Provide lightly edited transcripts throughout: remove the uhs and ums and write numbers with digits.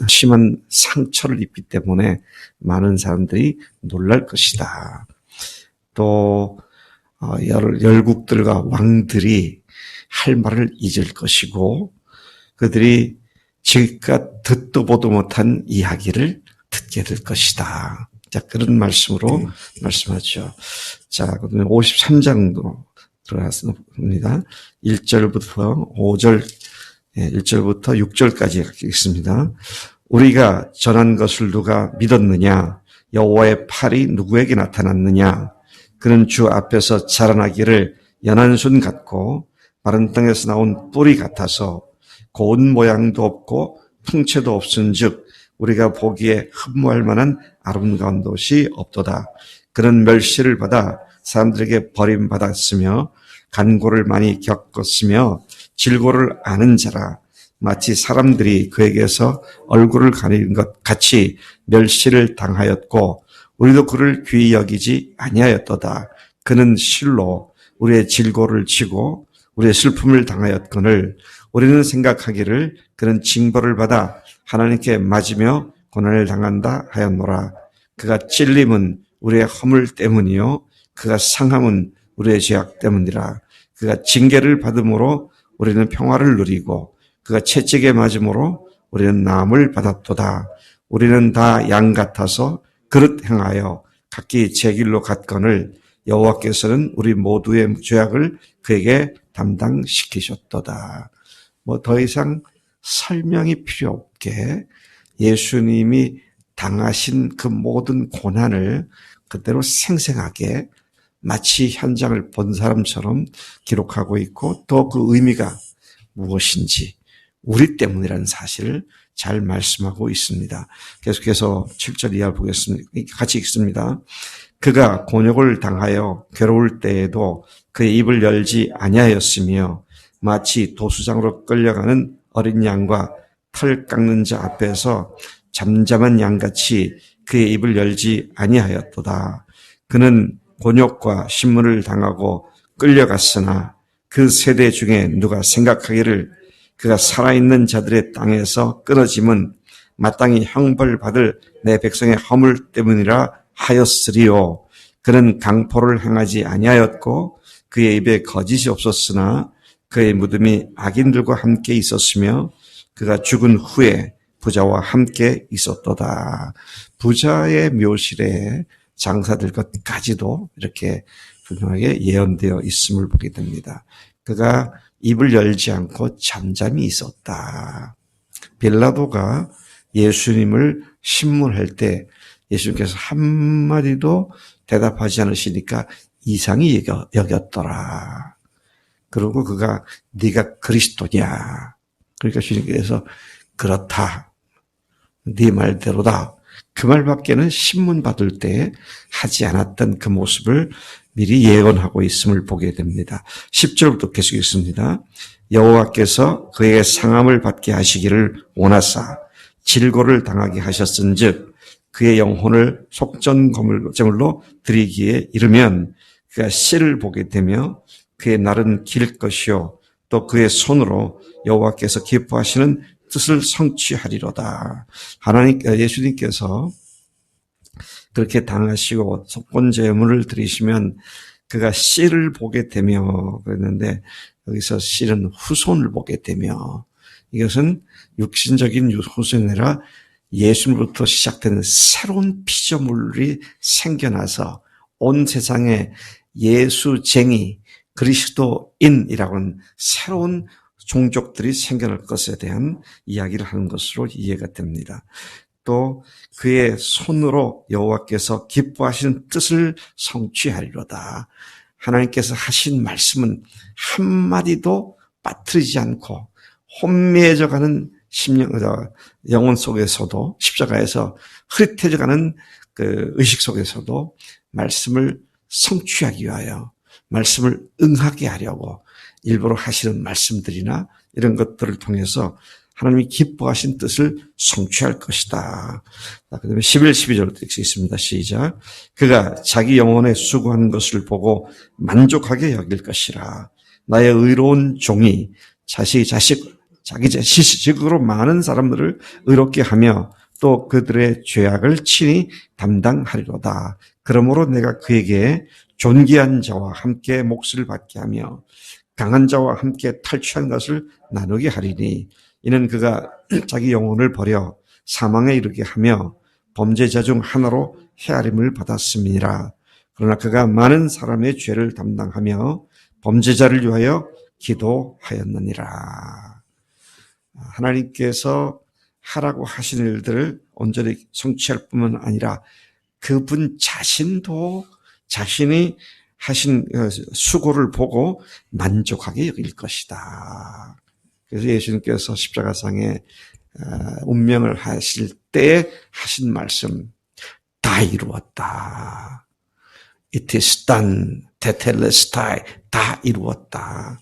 심한 상처를 입기 때문에 많은 사람들이 놀랄 것이다. 또 열국들과 왕들이 할 말을 잊을 것이고 그들이 지금껏 듣도 보도 못한 이야기를 듣게 될 것이다. 자, 그런 말씀으로 말씀하죠. 자, 그러면 53장도 들어갔습니다. 1절부터 5절, 1절부터 6절까지 있습니다. 우리가 전한 것을 누가 믿었느냐? 여호와의 팔이 누구에게 나타났느냐? 그는 주 앞에서 자라나기를 연한 순 같고 마른 땅에서 나온 뿌리 같아서 고운 모양도 없고 풍채도 없은즉 우리가 보기에 흠모할 만한 아름다운 것이 없도다. 그는 멸시를 받아 사람들에게 버림받았으며 간고를 많이 겪었으며 질고를 아는 자라. 마치 사람들이 그에게서 얼굴을 가리는 것 같이 멸시를 당하였고 우리도 그를 귀히 여기지 아니하였도다. 그는 실로 우리의 질고를 치고 우리의 슬픔을 당하였거늘 우리는 생각하기를 그는 징벌을 받아 하나님께 맞으며 고난을 당한다 하였노라. 그가 찔림은 우리의 허물 때문이요 그가 상함은 우리의 죄악 때문이라. 그가 징계를 받음으로 우리는 평화를 누리고 그가 채찍에 맞음으로 우리는 나음을 받았도다. 우리는 다 양 같아서 그릇 행하여 각기 제 길로 갔거늘 여호와께서는 우리 모두의 죄악을 그에게 담당시키셨도다. 더 이상 설명이 필요 없게 예수님이 당하신 그 모든 고난을 그대로 생생하게 마치 현장을 본 사람처럼 기록하고 있고 또 그 의미가 무엇인지 우리 때문이라는 사실을 잘 말씀하고 있습니다. 계속해서 7절 이하 보겠습니다. 같이 읽습니다. 그가 곤욕을 당하여 괴로울 때에도 그의 입을 열지 아니하였으며 마치 도수장으로 끌려가는 어린 양과 털 깎는 자 앞에서 잠잠한 양같이 그의 입을 열지 아니하였도다. 그는 곤욕과 신문을 당하고 끌려갔으나 그 세대 중에 누가 생각하기를 그가 살아있는 자들의 땅에서 끊어짐은 마땅히 형벌받을 내 백성의 허물 때문이라 하였으리요. 그는 강포를 행하지 아니하였고 그의 입에 거짓이 없었으나 그의 무덤이 악인들과 함께 있었으며 그가 죽은 후에 부자와 함께 있었도다. 부자의 묘실에 장사될 것까지도 이렇게 분명하게 예언되어 있음을 보게 됩니다. 그가 입을 열지 않고 잠잠히 있었다. 빌라도가 예수님을 신문할 때 예수님께서 한마디도 대답하지 않으시니까 이상히 여겼더라. 그리고 그가 네가 그리스도냐. 그러니까 주님께서 그렇다. 네 말대로다. 그 말밖에는 신문 받을 때 하지 않았던 그 모습을 미리 예언하고 있음을 보게 됩니다. 10절부터 계속 읽습니다. 여호와께서 그에게 상함을 받게 하시기를 원하사 질고를 당하게 하셨은즉 그의 영혼을 속전제물로 드리기에 이르면 그가 씨를 보게 되며 그의 날은 길 것이요 또 그의 손으로 여호와께서 기뻐하시는 뜻을 성취하리로다. 예수님께서 그렇게 당하시고 속건제물을 드리시면 그가 씨를 보게 되며 그랬는데 여기서 씨는 후손을 보게 되며 이것은 육신적인 후손이 아니라 예수님으로부터 시작되는 새로운 피조물이 생겨나서 온 세상에 예수쟁이 그리스도인이라고 하는 새로운 종족들이 생겨날 것에 대한 이야기를 하는 것으로 이해가 됩니다. 또 그의 손으로 여호와께서 기뻐하시는 뜻을 성취하리로다. 하나님께서 하신 말씀은 한마디도 빠뜨리지 않고 혼미해져가는 영혼 속에서도 십자가에서 흐릿해져가는 그 의식 속에서도 말씀을 성취하기 위하여 말씀을 응하게 하려고 일부러 하시는 말씀들이나 이런 것들을 통해서 하나님이 기뻐하신 뜻을 성취할 것이다. 그 다음에 11, 12절로 읽겠습니다. 시작. 그가 자기 영혼에 수고하는 것을 보고 만족하게 여길 것이라. 나의 의로운 종이 자식 자기 시시적으로 많은 사람들을 의롭게 하며 또 그들의 죄악을 친히 담당하리로다. 그러므로 내가 그에게 존귀한 자와 함께 몫을 받게 하며 강한 자와 함께 탈취한 것을 나누게 하리니 이는 그가 자기 영혼을 버려 사망에 이르게 하며 범죄자 중 하나로 헤아림을 받았음이니라. 그러나 그가 많은 사람의 죄를 담당하며 범죄자를 위하여 기도하였느니라. 하나님께서 하라고 하신 일들을 온전히 성취할 뿐만 아니라 그분 자신도 자신이 하신 수고를 보고 만족하게 여길 것이다. 그래서 예수님께서 십자가상에 운명을 하실 때 하신 말씀, 다 이루었다. It is done. 테텔레스타이, 다 이루었다.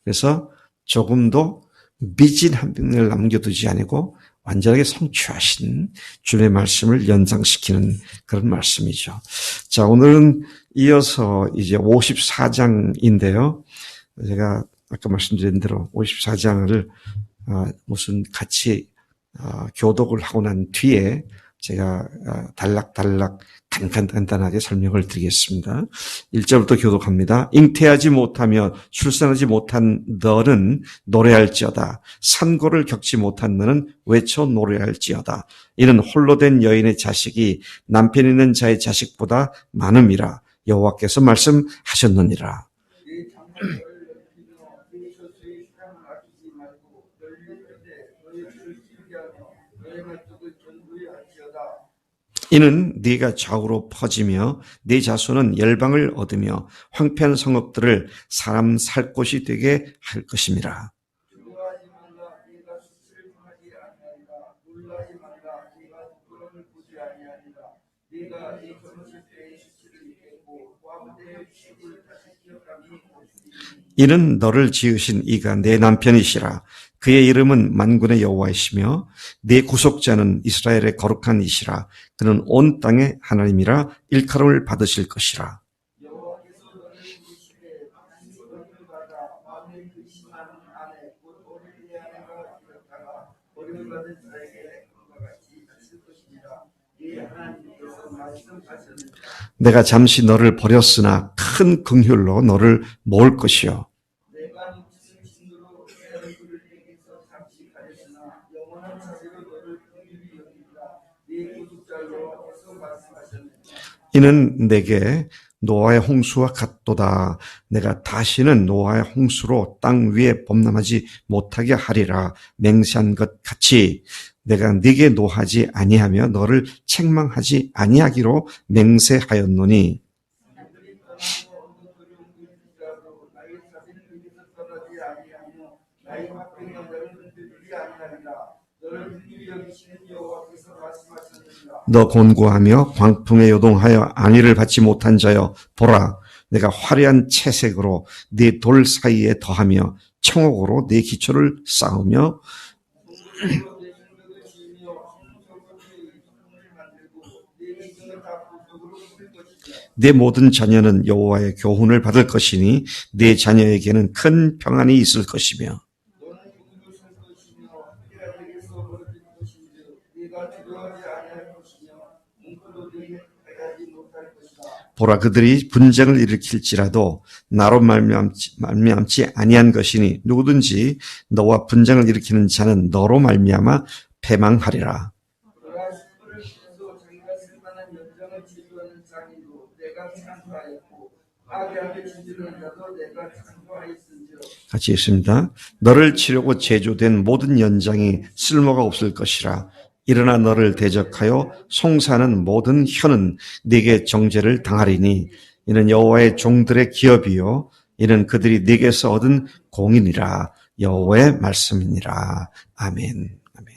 그래서 조금도 미진 한 병을 남겨두지 아니고 완전하게 성취하신 주님의 말씀을 연상시키는 그런 말씀이죠. 자, 오늘은 이어서 이제 54장인데요. 제가 아까 말씀드린 대로 54장을 무슨 같이 교독을 하고 난 뒤에 제가 단락단락 간단하게 설명을 드리겠습니다. 1절부터 교독합니다. 잉태하지 못하며 출산하지 못한 너는 노래할지어다. 산고를 겪지 못한 너는 외쳐 노래할지어다. 이는 홀로 된 여인의 자식이 남편 있는 자의 자식보다 많음이라. 여호와께서 말씀하셨느니라. 이는 네가 좌우로 퍼지며 네 자손은 열방을 얻으며 황폐한 성읍들을 사람 살 곳이 되게 할 것임이라. 이는 너를 지으신 이가 내 남편이시라. 그의 이름은 만군의 여호와이시며 내 구속자는 이스라엘의 거룩한 이시라. 그는 온 땅의 하나님이라. 일컬음을 받으실 것이라. 내가 잠시 너를 버렸으나 큰 긍휼로 너를 모을 것이요. 이는 내게 노아의 홍수와 같도다. 내가 다시는 노아의 홍수로 땅 위에 범람하지 못하게 하리라. 맹세한 것 같이 내가 네게 노하지 아니하며 너를 책망하지 아니하기로 맹세하였노니 너 곤고하며 광풍에 요동하여 안위를 받지 못한 자여 보라 내가 화려한 채색으로 네 돌 사이에 더하며 청옥으로 네 기초를 쌓으며 네 모든 자녀는 여호와의 교훈을 받을 것이니 네 자녀에게는 큰 평안이 있을 것이며 보라 그들이 분쟁을 일으킬지라도 나로 말미암지 아니한 것이니 누구든지 너와 분쟁을 일으키는 자는 너로 말미암아 패망하리라. 같이 읽습니다. 너를 치려고 제조된 모든 연장이 쓸모가 없을 것이라. 일어나 너를 대적하여 송사하는 모든 혀는 네게 정죄를 당하리니 이는 여호와의 종들의 기업이요 이는 그들이 네게서 얻은 공인이라. 여호와의 말씀이니라. 아멘. 아멘.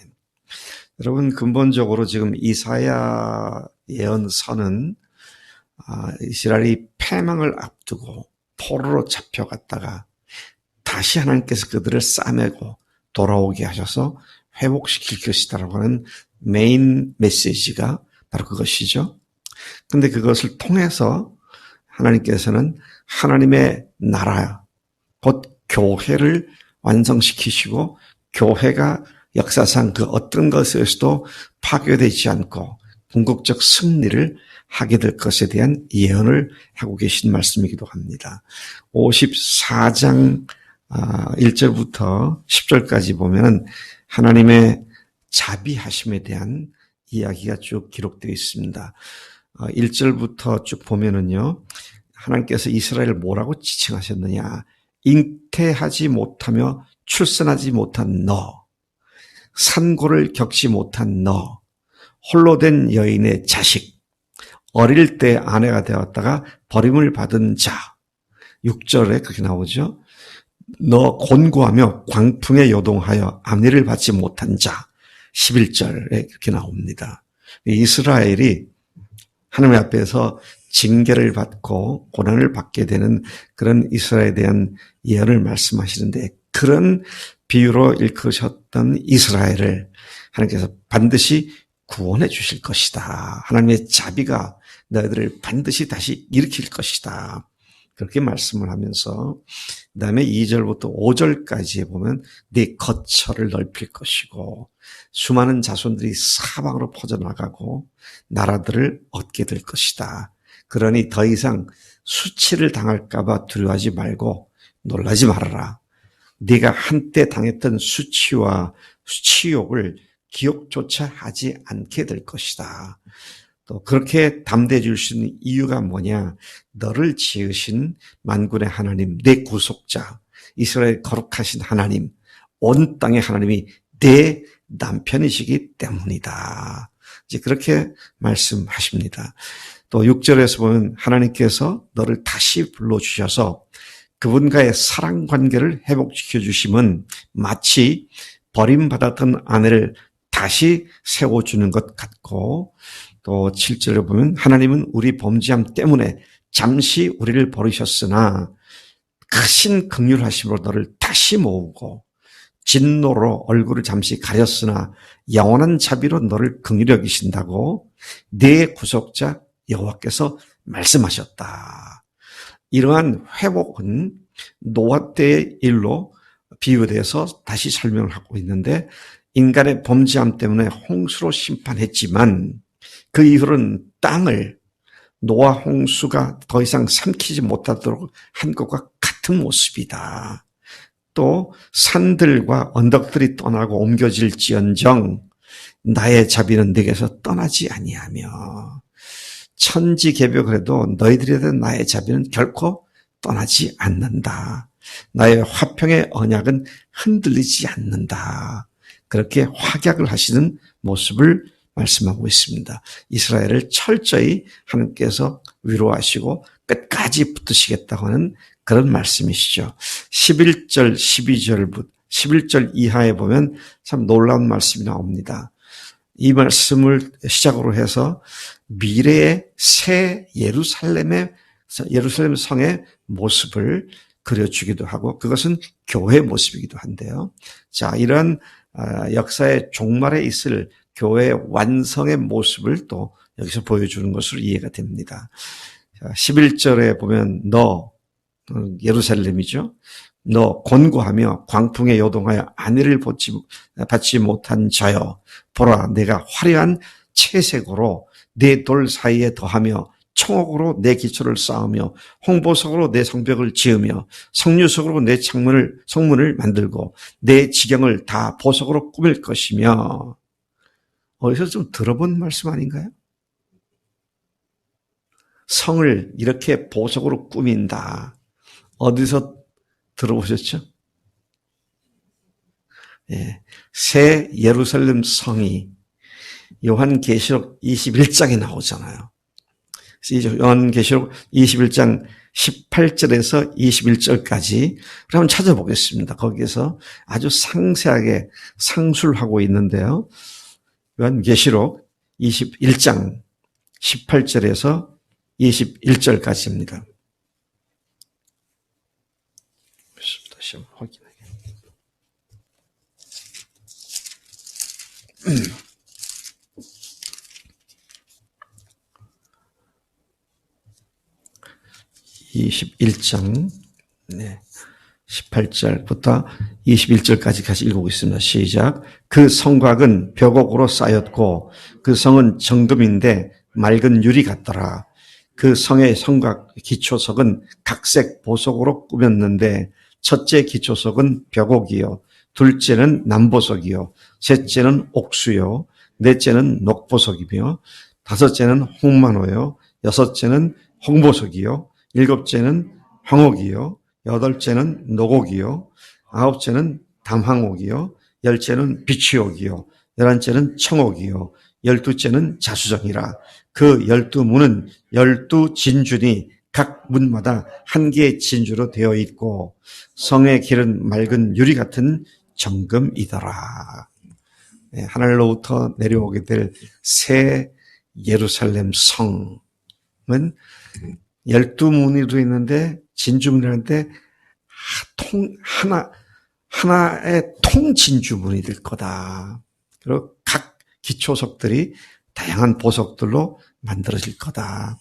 여러분 근본적으로 지금 이사야 예언서는 이스라엘이 패망을 앞두고 포로로 잡혀갔다가 다시 하나님께서 그들을 싸매고 돌아오게 하셔서 회복시킬 것이다라고 하는 메인 메시지가 바로 그것이죠. 그런데 그것을 통해서 하나님께서는 하나님의 나라, 곧 교회를 완성시키시고 교회가 역사상 그 어떤 것에서도 파괴되지 않고 궁극적 승리를 하게 될 것에 대한 예언을 하고 계신 말씀이기도 합니다. 54장 1절부터 10절까지 보면 하나님의 자비하심에 대한 이야기가 쭉 기록되어 있습니다. 1절부터 쭉 보면은요, 하나님께서 이스라엘을 뭐라고 지칭하셨느냐? 잉태하지 못하며 출산하지 못한 너, 산고를 겪지 못한 너, 홀로 된 여인의 자식, 어릴 때 아내가 되었다가 버림을 받은 자. 6절에 그렇게 나오죠. 너 곤고하며 광풍에 요동하여 아내를 받지 못한 자. 11절에 그렇게 나옵니다. 이스라엘이 하나님 앞에서 징계를 받고 고난을 받게 되는 그런 이스라엘에 대한 예언을 말씀하시는데, 그런 비유로 일컬으셨던 이스라엘을 하나님께서 반드시 구원해 주실 것이다. 하나님의 자비가 너희들을 반드시 다시 일으킬 것이다. 그렇게 말씀을 하면서 그 다음에 2절부터 5절까지에 보면 네 거처를 넓힐 것이고 수많은 자손들이 사방으로 퍼져나가고 나라들을 얻게 될 것이다. 그러니 더 이상 수치를 당할까 봐 두려워하지 말고 놀라지 말아라. 네가 한때 당했던 수치와 수치욕을 기억조차 하지 않게 될 것이다. 또 그렇게 담대해 줄 수 있는 이유가 뭐냐? 너를 지으신 만군의 하나님, 내 구속자, 이스라엘 거룩하신 하나님, 온 땅의 하나님이 내 남편이시기 때문이다. 이제 그렇게 말씀하십니다. 또 6절에서 보면 하나님께서 너를 다시 불러주셔서 그분과의 사랑 관계를 회복시켜 주심은 마치 버림받았던 아내를 다시 세워주는 것 같고, 또 7절에 보면 하나님은 우리 범죄함 때문에 잠시 우리를 버리셨으나 크신 긍휼하심으로 너를 다시 모으고 진노로 얼굴을 잠시 가렸으나 영원한 자비로 너를 긍휼히 여기신다고 내 구속자 여호와께서 말씀하셨다. 이러한 회복은 노아 때의 일로 비유돼서 다시 설명을 하고 있는데, 인간의 범죄함 때문에 홍수로 심판했지만 그 이후로는 땅을 노아 홍수가 더 이상 삼키지 못하도록 한 것과 같은 모습이다. 또 산들과 언덕들이 떠나고 옮겨질지언정 나의 자비는 네게서 떠나지 아니하며, 천지개벽을 해도 너희들에 대한 나의 자비는 결코 떠나지 않는다. 나의 화평의 언약은 흔들리지 않는다. 그렇게 확약을 하시는 모습을 말씀하고 있습니다. 이스라엘을 철저히 하나님께서 위로하시고 끝까지 붙드시겠다고 하는 그런 말씀이시죠. 11절, 11절 이하에 보면 참 놀라운 말씀이 나옵니다. 이 말씀을 시작으로 해서 미래의 새 예루살렘 성의 모습을 그려주기도 하고, 그것은 교회의 모습이기도 한데요. 자, 이런 역사의 종말에 있을 교회의 완성의 모습을 또 여기서 보여주는 것으로 이해가 됩니다. 11절에 보면 너, 예루살렘이죠. 너 곤고하며 광풍에 요동하여 아내를 받지 못한 자여, 보라 내가 화려한 채색으로 내 돌 사이에 더하며 청옥으로 내 기초를 쌓으며 홍보석으로 내 성벽을 지으며 석류석으로 내 성문을 만들고 내 지경을 다 보석으로 꾸밀 것이며. 어디서 좀 들어본 말씀 아닌가요? 성을 이렇게 보석으로 꾸민다. 어디서 들어보셨죠? 예, 새 예루살렘 성이 요한계시록 21장에 나오잖아요. 요한계시록 21장 18절에서 21절까지 한번 찾아보겠습니다. 거기에서 아주 상세하게 상술하고 있는데요. 요한계시록 21장 18절에서 21절까지입니다. 다시 한번 확인하게. 21장, 네. 18절부터 21절까지 같이 읽어보겠습니다. 시작. 그 성곽은 벽옥으로 쌓였고 그 성은 정금인데 맑은 유리 같더라. 그 성의 성곽 기초석은 각색 보석으로 꾸몄는데 첫째 기초석은 벽옥이요, 둘째는 남보석이요, 셋째는 옥수요, 넷째는 녹보석이며 다섯째는 홍만호요, 여섯째는 홍보석이요, 일곱째는 황옥이요, 여덟째는 노곡이요, 아홉째는 담황옥이요, 열째는 비취옥이요, 열한째는 청옥이요, 열두째는 자수정이라. 그 12문은 12진주니 각 문마다 한 개의 진주로 되어 있고 성의 길은 맑은 유리 같은 정금이더라. 네, 하늘로부터 내려오게 될 새 예루살렘 성은 12문이 되어 있는데 진주문이라는데 하나의 통진주문이 될 거다. 그리고 각 기초석들이 다양한 보석들로 만들어질 거다.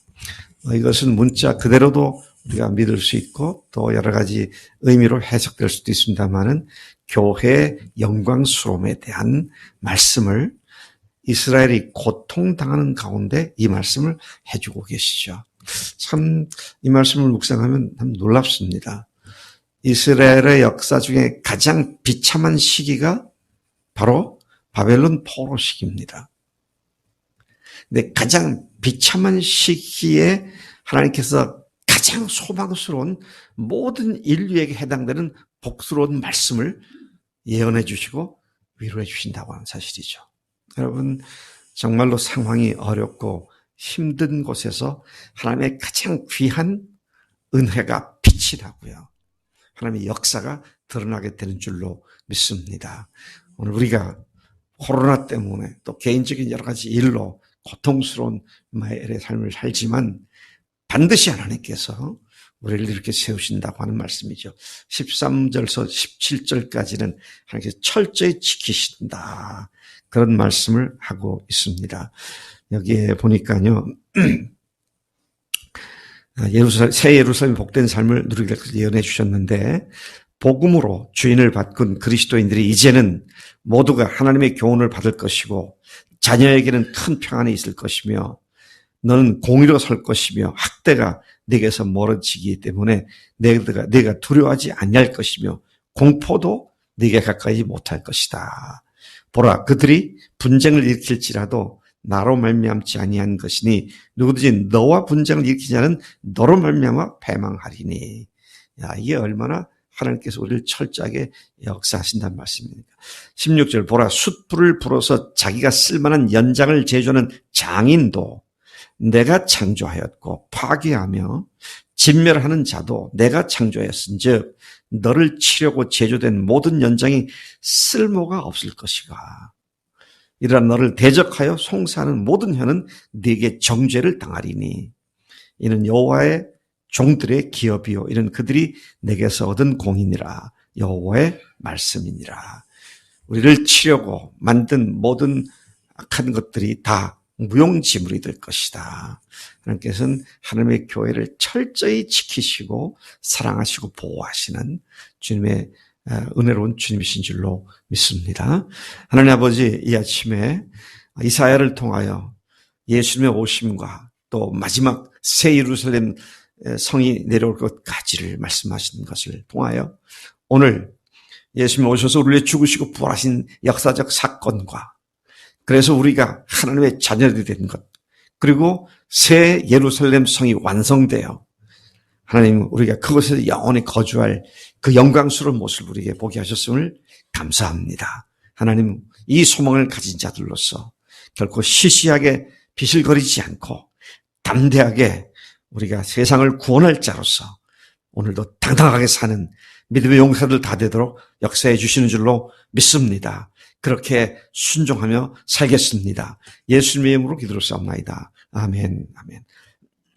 이것은 문자 그대로도 우리가 믿을 수 있고 또 여러 가지 의미로 해석될 수도 있습니다만은 교회의 영광스러움에 대한 말씀을 이스라엘이 고통당하는 가운데 이 말씀을 해주고 계시죠. 참 이 말씀을 묵상하면 참 놀랍습니다. 이스라엘의 역사 중에 가장 비참한 시기가 바로 바벨론 포로 시기입니다. 근데 가장 비참한 시기에 하나님께서 가장 소망스러운 모든 인류에게 해당되는 복스러운 말씀을 예언해 주시고 위로해 주신다고 하는 사실이죠. 여러분, 정말로 상황이 어렵고 힘든 곳에서 하나님의 가장 귀한 은혜가 빛이 나고요. 하나님의 역사가 드러나게 되는 줄로 믿습니다. 오늘 우리가 코로나 때문에 또 개인적인 여러 가지 일로 고통스러운 마엘의 삶을 살지만 반드시 하나님께서 우리를 이렇게 세우신다고 하는 말씀이죠. 13절에서 17절까지는 하나님께서 철저히 지키신다. 그런 말씀을 하고 있습니다. 여기에 보니까요. 새 예루살렘 복된 삶을 누리게 예언해 주셨는데 복음으로 주인을 바꾼 그리스도인들이 이제는 모두가 하나님의 교훈을 받을 것이고 자녀에게는 큰 평안이 있을 것이며 너는 공의로 설 것이며 학대가 네게서 멀어지기 때문에 네가 두려워하지 아니할 것이며 공포도 네게 가까이 못할 것이다. 보라, 그들이 분쟁을 일으킬지라도 나로 말미암지 아니한 것이니 누구든지 너와 분쟁을 일으키지 않은 너로 말미암아 패망하리니. 야, 이게 얼마나 하나님께서 우리를 철저하게 역사하신다는 말씀입니다. 16절 보라, 숯불을 불어서 자기가 쓸만한 연장을 제조하는 장인도 내가 창조하였고 파괴하며 진멸하는 자도 내가 창조하였은즉 너를 치려고 제조된 모든 연장이 쓸모가 없을 것이가. 이러한 너를 대적하여 송사하는 모든 혀는 네게 정죄를 당하리니 이는 여호와의 종들의 기업이요 이는 그들이 내게서 얻은 공이니라. 여호와의 말씀이니라. 우리를 치려고 만든 모든 악한 것들이 다 무용지물이 될 것이다. 하나님께서는 하나님의 교회를 철저히 지키시고 사랑하시고 보호하시는 주님의 은혜로운 주님이신 줄로 믿습니다. 하나님 아버지, 이 아침에 이사야를 통하여 예수님의 오심과 또 마지막 새 예루살렘 성이 내려올 것까지를 말씀하시는 것을 통하여 오늘 예수님 오셔서 우리를 죽으시고 부활하신 역사적 사건과 그래서 우리가 하나님의 자녀들이 된 것, 그리고 새 예루살렘 성이 완성되어 하나님 우리가 그곳에서 영원히 거주할 그 영광스러운 모습을 우리에게 보게 하셨음을 감사합니다. 하나님, 이 소망을 가진 자들로서 결코 시시하게 비실거리지 않고 담대하게 우리가 세상을 구원할 자로서 오늘도 당당하게 사는 믿음의 용사들 다 되도록 역사해 주시는 줄로 믿습니다. 그렇게 순종하며 살겠습니다. 예수님의 이름으로 기도를 싸움나이다. 아멘, 아멘.